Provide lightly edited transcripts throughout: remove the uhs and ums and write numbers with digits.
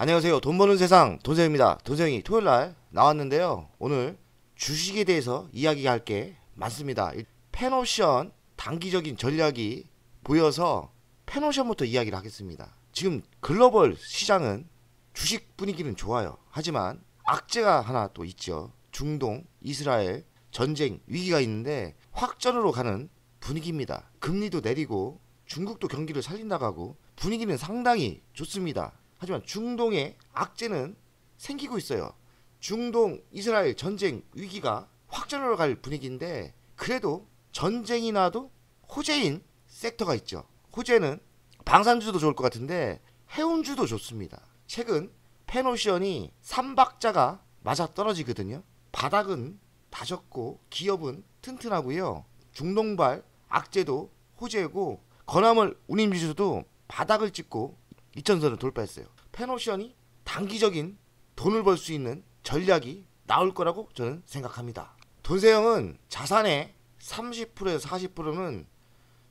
안녕하세요. 돈 버는 세상 돈세영입니다. 돈세영이 토요일날 나왔는데요. 오늘 주식에 대해서 이야기할 게 많습니다. 펜오션 단기적인 전략이 보여서 펜오션부터 이야기를 하겠습니다. 지금 글로벌 시장은 주식 분위기는 좋아요. 하지만 악재가 하나 또 있죠. 중동, 이스라엘 전쟁 위기가 있는데 확전으로 가는 분위기입니다. 금리도 내리고 중국도 경기를 살린다고 분위기는 상당히 좋습니다. 하지만 중동의 악재는 생기고 있어요. 중동 이스라엘 전쟁 위기가 확전으로 갈 분위기인데 그래도 전쟁이 나도 호재인 섹터가 있죠. 호재는 방산주도 좋을 것 같은데 해운주도 좋습니다. 최근 펜오션이 3박자가 맞아 떨어지거든요. 바닥은 다졌고 기업은 튼튼하고요. 중동발 악재도 호재고 건화물 운임지수도 바닥을 찍고 이천선을 돌파했어요. 펜오션이 단기적인 돈을 벌 수 있는 전략이 나올 거라고 저는 생각합니다. 돈세형은 자산의 30%에서 40%는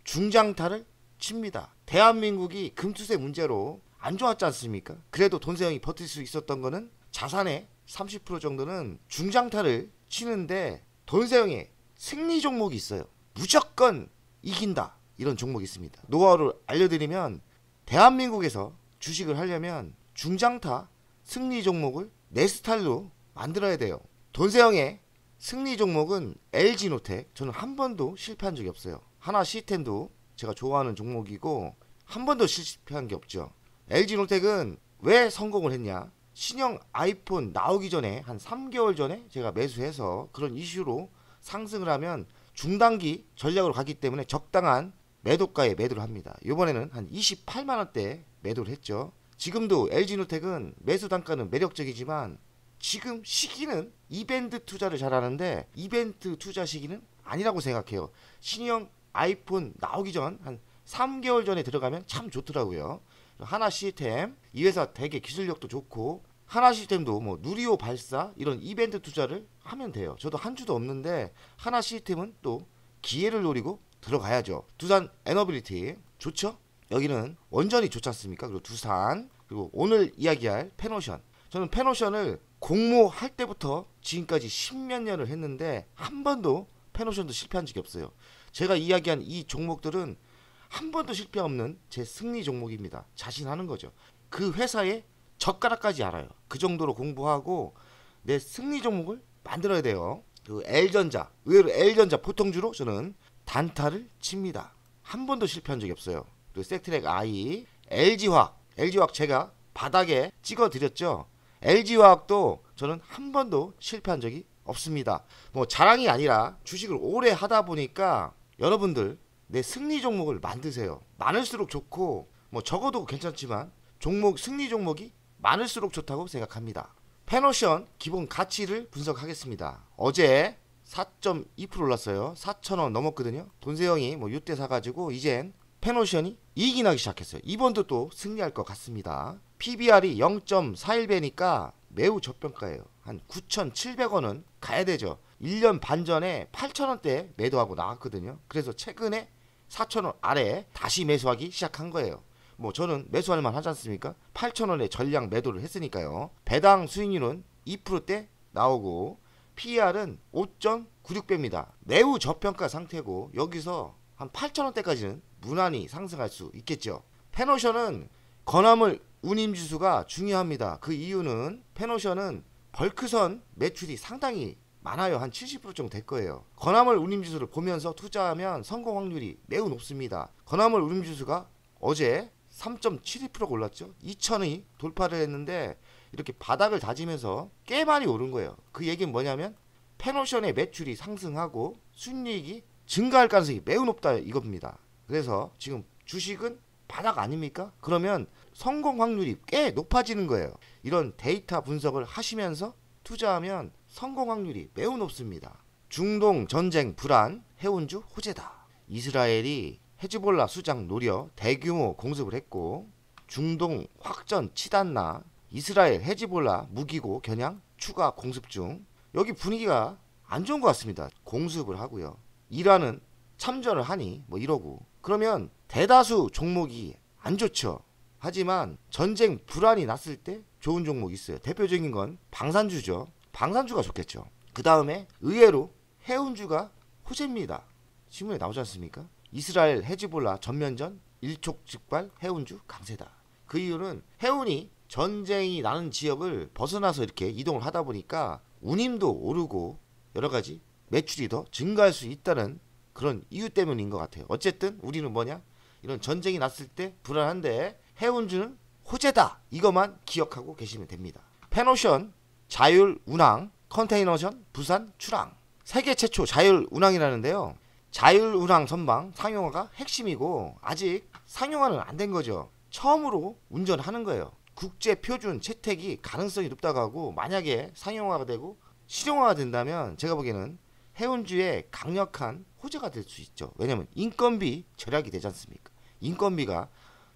중장타를 칩니다. 대한민국이 금투세 문제로 안 좋았지 않습니까? 그래도 돈세형이 버틸 수 있었던 거는 자산의 30% 정도는 중장타를 치는데 돈세형의 승리 종목이 있어요. 무조건 이긴다. 이런 종목이 있습니다. 노하우를 알려드리면 대한민국에서 주식을 하려면 중장타 승리 종목을 내 스타일로 만들어야 돼요. 돈세형의 승리 종목은 LG노텍. 저는 한 번도 실패한 적이 없어요. 하나시스템도 제가 좋아하는 종목이고 한 번도 실패한 게 없죠. LG노텍은 왜 성공을 했냐? 신형 아이폰 나오기 전에 한 3개월 전에 제가 매수해서 그런 이슈로 상승을 하면 중단기 전략으로 가기 때문에 적당한 매도가에 매도를 합니다. 이번에는 한 28만원대 매도를 했죠. 지금도 LG노텍은 매수 단가는 매력적이지만 지금 시기는 이벤트 투자를 잘하는데 이벤트 투자 시기는 아니라고 생각해요. 신형 아이폰 나오기 전 한 3개월 전에 들어가면 참 좋더라고요. 하나시스템 이 회사 되게 기술력도 좋고 하나시스템도 뭐 누리호 발사 이런 이벤트 투자를 하면 돼요. 저도 한 주도 없는데 하나시스템은 또 기회를 노리고 들어가야죠. 두산 에너빌리티 좋죠? 여기는 원전이 좋지 않습니까? 그리고 두산 그리고 오늘 이야기할 펜오션. 저는 펜오션을 공모할 때부터 지금까지 10몇 년을 했는데 한 번도 펜오션도 실패한 적이 없어요. 제가 이야기한 이 종목들은 한 번도 실패 없는 제 승리 종목입니다. 자신하는 거죠. 그 회사의 젓가락까지 알아요. 그 정도로 공부하고 내 승리 종목을 만들어야 돼요. 그 L전자 의외로 L전자 포통주로 저는 단타를 칩니다. 한 번도 실패한 적이 없어요. 그리고 섹트랙 I, LG화학 제가 바닥에 찍어드렸죠. LG화학도 저는 한 번도 실패한 적이 없습니다. 뭐 자랑이 아니라 주식을 오래 하다 보니까 여러분들 내 승리 종목을 만드세요. 많을수록 좋고 뭐 적어도 괜찮지만 종목 승리 종목이 많을수록 좋다고 생각합니다. 펜오션 기본 가치를 분석하겠습니다. 어제 4.2% 올랐어요. 4,000원 넘었거든요. 돈세형이 뭐 이때 사가지고 이젠 펜오션이 이익이 나기 시작했어요. 이번도 또 승리할 것 같습니다. PBR이 0.41배니까 매우 저평가예요. 한 9,700원은 가야 되죠. 1년 반 전에 8,000원대 매도하고 나갔거든요. 그래서 최근에 4,000원 아래 다시 매수하기 시작한 거예요. 뭐 저는 매수할 만 하지 않습니까? 8,000원에 전량 매도를 했으니까요. 배당 수익률은 2%대 나오고 PER은 5.96배입니다. 매우 저평가 상태고 여기서 한 8,000원대까지는 무난히 상승할 수 있겠죠. 펜오션은 건화물 운임지수가 중요합니다. 그 이유는 펜오션은 벌크선 매출이 상당히 많아요. 한 70% 정도 될 거예요. 건화물 운임지수를 보면서 투자하면 성공 확률이 매우 높습니다. 건화물 운임지수가 어제 3.72%가 올랐죠. 2,000이 돌파를 했는데 이렇게 바닥을 다지면서 꽤 많이 오른 거예요. 그 얘기는 뭐냐면 펜오션의 매출이 상승하고 순이익이 증가할 가능성이 매우 높다 이겁니다. 그래서 지금 주식은 바닥 아닙니까? 그러면 성공 확률이 꽤 높아지는 거예요. 이런 데이터 분석을 하시면서 투자하면 성공 확률이 매우 높습니다. 중동 전쟁 불안 해운주 호재다. 이스라엘이 헤즈볼라 수장 노려 대규모 공습을 했고 중동 확전 치닫나 이스라엘 헤즈볼라 무기고 겨냥 추가 공습 중. 여기 분위기가 안 좋은 것 같습니다. 공습을 하고요. 이란은 참전을 하니 뭐 이러고 그러면 대다수 종목이 안 좋죠. 하지만 전쟁 불안이 났을 때 좋은 종목 있어요. 대표적인 건 방산주죠. 방산주가 좋겠죠. 그 다음에 의외로 해운주가 호재입니다. 신문에 나오지 않습니까? 이스라엘 헤즈볼라 전면전 일촉즉발 해운주 강세다. 그 이유는 해운이 전쟁이 나는 지역을 벗어나서 이렇게 이동을 하다 보니까 운임도 오르고 여러 가지 매출이 더 증가할 수 있다는 그런 이유 때문인 것 같아요. 어쨌든 우리는 뭐냐? 이런 전쟁이 났을 때 불안한데 해운주는 호재다. 이것만 기억하고 계시면 됩니다. 펜오션 자율 운항 컨테이너선 부산 출항. 세계 최초 자율 운항이라는데요. 자율 운항 선박 상용화가 핵심이고 아직 상용화는 안 된 거죠. 처음으로 운전하는 거예요. 국제 표준 채택이 가능성이 높다고 하고 만약에 상용화가 되고 실용화가 된다면 제가 보기에는 해운주의 강력한 호재가 될 수 있죠. 왜냐면 인건비 절약이 되지 않습니까? 인건비가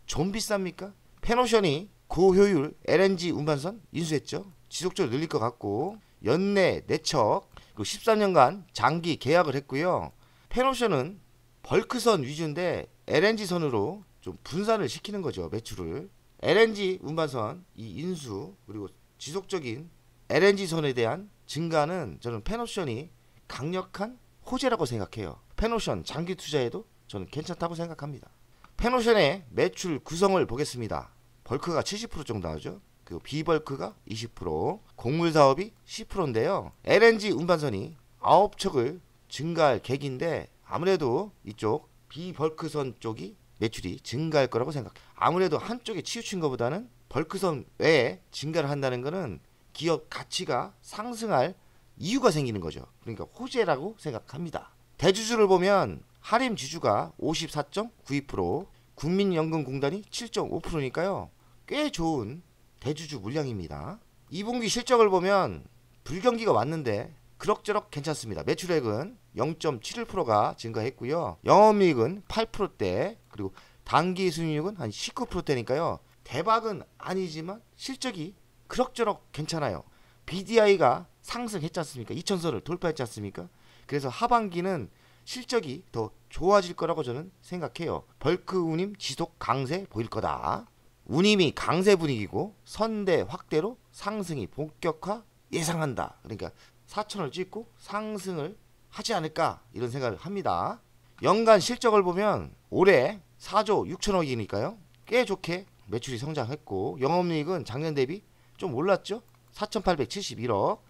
좀 비쌉니까? 펜오션이 고효율 LNG 운반선 인수했죠. 지속적으로 늘릴 것 같고 연내 내척 그리고 13년간 장기 계약을 했고요. 펜오션은 벌크선 위주인데 LNG선으로 좀 분산을 시키는 거죠. 매출을. LNG 운반선 이 인수 그리고 지속적인 LNG선에 대한 증가는 저는 펜오션이 강력한 호재라고 생각해요. 펜오션 장기 투자에도 저는 괜찮다고 생각합니다. 펜오션의 매출 구성을 보겠습니다. 벌크가 70% 정도 나오죠. 그리고 비벌크가 20%, 곡물 사업이 10%인데요. LNG 운반선이 9척을 증가할 계기인데 아무래도 이쪽 비벌크선 쪽이 매출이 증가할 거라고 생각해요. 아무래도 한쪽에 치우친 것보다는 벌크선 외에 증가를 한다는 것은 기업 가치가 상승할 이유가 생기는 거죠. 그러니까 호재라고 생각합니다. 대주주를 보면 하림 지주가 54.92%, 국민연금공단이 7.5%니까요. 꽤 좋은 대주주 물량입니다. 2분기 실적을 보면 불경기가 왔는데 그럭저럭 괜찮습니다. 매출액은 0.71%가 증가했고요. 영업이익은 8%대 그리고 당기순이익은 한 19%대니까요. 대박은 아니지만 실적이 그럭저럭 괜찮아요. BDI가 상승했지 않습니까? 2천선을 돌파했지 않습니까? 그래서 하반기는 실적이 더 좋아질 거라고 저는 생각해요. 벌크 운임 지속 강세 보일 거다. 운임이 강세 분위기고 선대 확대로 상승이 본격화 예상한다. 그러니까 4천을 찍고 상승을 하지 않을까 이런 생각을 합니다. 연간 실적을 보면 올해 4조 6천억이니까요. 꽤 좋게 매출이 성장했고 영업이익은 작년 대비 좀 올랐죠. 4,871억.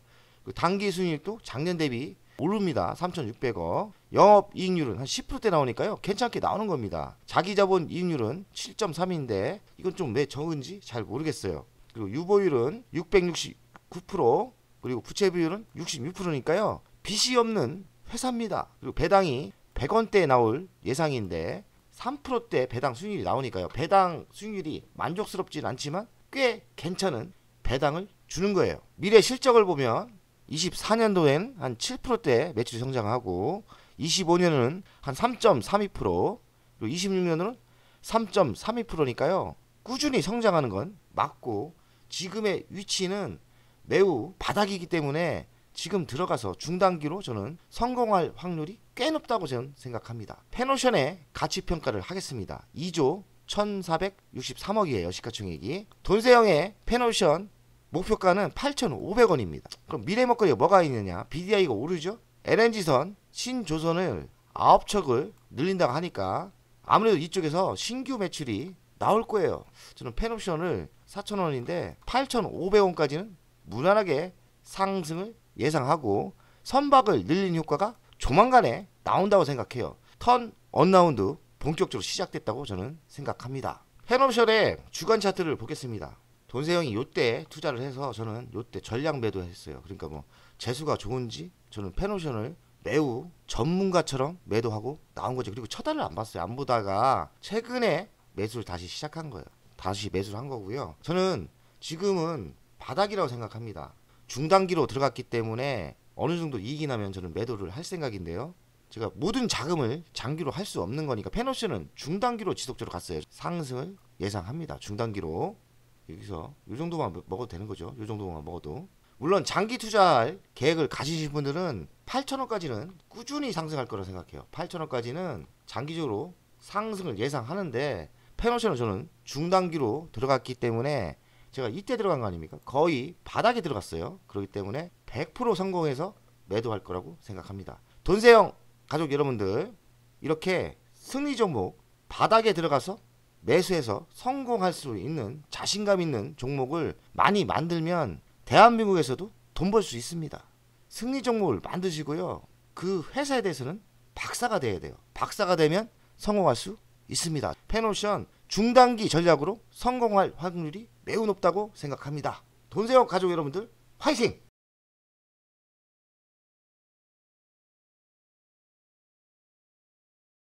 당기순이익도 작년 대비 오릅니다. 3,600억. 영업이익률은 한 10%대 나오니까요. 괜찮게 나오는 겁니다. 자기자본 이익률은 7.3인데 이건 좀 왜 적은지 잘 모르겠어요. 그리고 유보율은 669% 그리고 부채 비율은 66%니까요. 빚이 없는 회사입니다. 그리고 배당이 100원대에 나올 예상인데 3%대 배당 수익률이 나오니까요. 배당 수익률이 만족스럽진 않지만 꽤 괜찮은 배당을 주는 거예요. 미래 실적을 보면 24년도엔 한 7%대 매출이 성장하고 25년은 한 3.32% 그리고 26년은 3.32%니까요. 꾸준히 성장하는 건 맞고 지금의 위치는 매우 바닥이기 때문에 지금 들어가서 중단기로 저는 성공할 확률이 꽤 높다고 저는 생각합니다. 펜오션의 가치평가를 하겠습니다. 2조 1463억이에요. 시가총액이. 돈세형의 펜오션 목표가는 8,500원입니다. 그럼 미래 먹거리가 뭐가 있느냐? BDI가 오르죠? LNG선 신조선을 9척을 늘린다고 하니까 아무래도 이쪽에서 신규 매출이 나올 거예요. 저는 펜옵션을 4,000원인데 8,500원까지는 무난하게 상승을 예상하고 선박을 늘린 효과가 조만간에 나온다고 생각해요. 턴 언라운드 본격적으로 시작됐다고 저는 생각합니다. 펜옵션의 주간 차트를 보겠습니다. 돈세형이 요때 투자를 해서 저는 요때 전량 매도했어요. 그러니까 뭐 재수가 좋은지 저는 펜옵션을 매우 전문가처럼 매도하고 나온 거죠. 그리고 쳐다를 안 봤어요. 안 보다가 최근에 매수를 다시 시작한 거예요. 다시 매수를 한 거고요. 저는 지금은 바닥이라고 생각합니다. 중단기로 들어갔기 때문에 어느 정도 이익이 나면 저는 매도를 할 생각인데요. 제가 모든 자금을 장기로 할 수 없는 거니까 펜옵션은 중단기로 지속적으로 갔어요. 상승을 예상합니다. 중단기로. 여기서 이 정도만 먹어도 되는 거죠. 이 정도만 먹어도. 물론 장기 투자할 계획을 가지신 분들은 8,000원까지는 꾸준히 상승할 거라 생각해요. 8,000원까지는 장기적으로 상승을 예상하는데 펜옵션은 저는 중단기로 들어갔기 때문에 제가 이때 들어간 거 아닙니까? 거의 바닥에 들어갔어요. 그렇기 때문에 100% 성공해서 매도할 거라고 생각합니다. 돈세영 가족 여러분들, 이렇게 승리 종목 바닥에 들어가서 매수해서 성공할 수 있는 자신감 있는 종목을 많이 만들면 대한민국에서도 돈 벌 수 있습니다. 승리 종목을 만드시고요. 그 회사에 대해서는 박사가 돼야 돼요. 박사가 되면 성공할 수 있습니다. 펜옵션 중단기 전략으로 성공할 확률이 매우 높다고 생각합니다. 돈세영 가족 여러분들 화이팅!